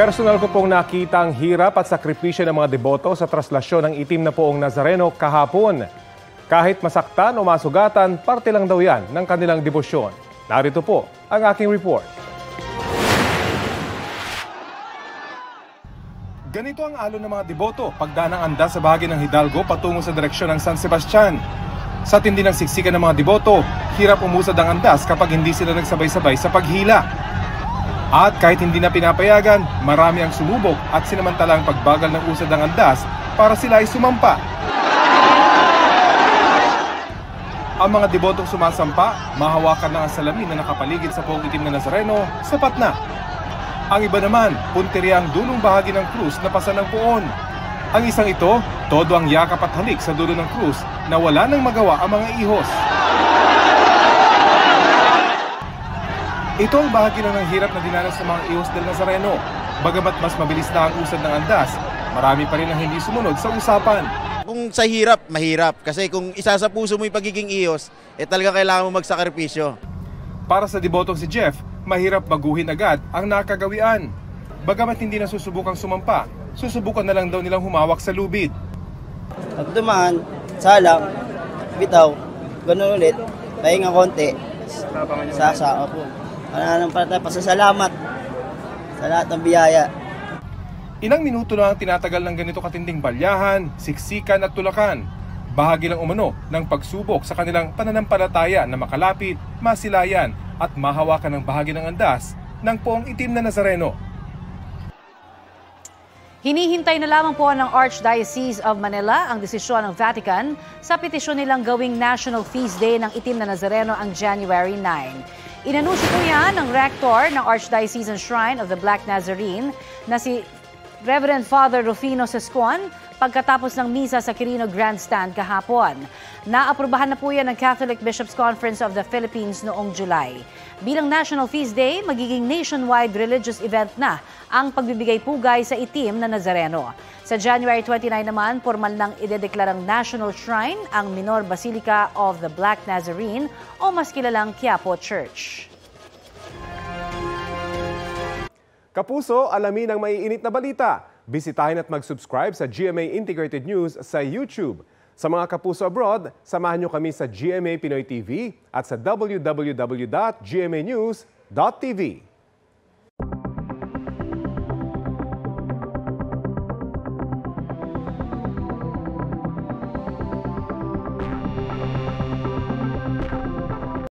Personal ko pong nakita ang hirap at sakripisyo ng mga deboto sa traslasyon ng itim na poong Nazareno kahapon. Kahit masaktan o masugatan, parte lang daw yan ng kanilang debosyon. Narito po ang aking report. Ganito ang alon ng mga deboto pagdaan ng andas sa bahagi ng Hidalgo patungo sa direksyon ng San Sebastian. Sa tindi ng siksikan ng mga deboto, hirap umusad ang andas kapag hindi sila nagsabay-sabay sa paghila. At kahit hindi na pinapayagan, marami ang sumubok at sinamantalang pagbagal ng usad ng andas para sila ay sumampa. Ang mga debotong sumasampa, mahawakan ng salamin na nakapaligid sa poong itim na Nazareno, sapat na. Ang iba naman, punteriya ang dulong bahagi ng krus na pasa ng puon. Ang isang ito, todo ang yakap at halik sa dulo ng krus na wala nang magawa ang mga ihos. Ito ang bahagi lang ng hirap na dinanas ng mga ihos del Nazareno. Bagamat mas mabilis na ang usad ng andas, marami pa rin ang hindi sumunod sa usapan. Kung sa hirap, mahirap. Kasi kung isa sa puso mo yung pagiging ihos, talaga kailangan mo magsakripisyo. Para sa debotong si Jeff, mahirap baguhin agad ang nakagawian. Bagamat hindi na susubukang sumampa, susubukan na lang daw nilang humawak sa lubid. Pag dumaan, salang, bitaw, gano'n ulit, pahinga konti, sasa, opo. Pananampalataya, pasasalamat sa lahat ng biyaya. Ilang minuto na ang tinatagal ng ganito katinding balyahan, siksikan at tulakan. Bahagi lang umano ng pagsubok sa kanilang pananampalataya na makalapit, masilayan at mahawakan ng bahagi ng andas ng poong itim na Nazareno. Hinihintay na lamang po ng Archdiocese of Manila ang desisyon ng Vatican sa petisyon nilang gawing National Feast Day ng Itim na Nazareno ang January 9. Inanunsyo po yan ng Rector ng Archdiocesan Shrine of the Black Nazarene na si Reverend Father Rufino Sescuan pagkatapos ng misa sa Quirino Grandstand kahapon. Naaprubahan na po yan ng Catholic Bishops' Conference of the Philippines noong July. Bilang National Feast Day, magiging nationwide religious event na ang pagbibigay pugay sa itim na Nazareno. Sa January 29 naman, formal nang idedeklarang National Shrine ang Minor Basilica of the Black Nazarene o mas kilalang Quiapo Church. Kapuso, alamin ang maiinit na balita. Bisitahin at mag-subscribe sa GMA Integrated News sa YouTube. Sa mga kapuso abroad, samahan nyo kami sa GMA Pinoy TV at sa www.gmanews.tv.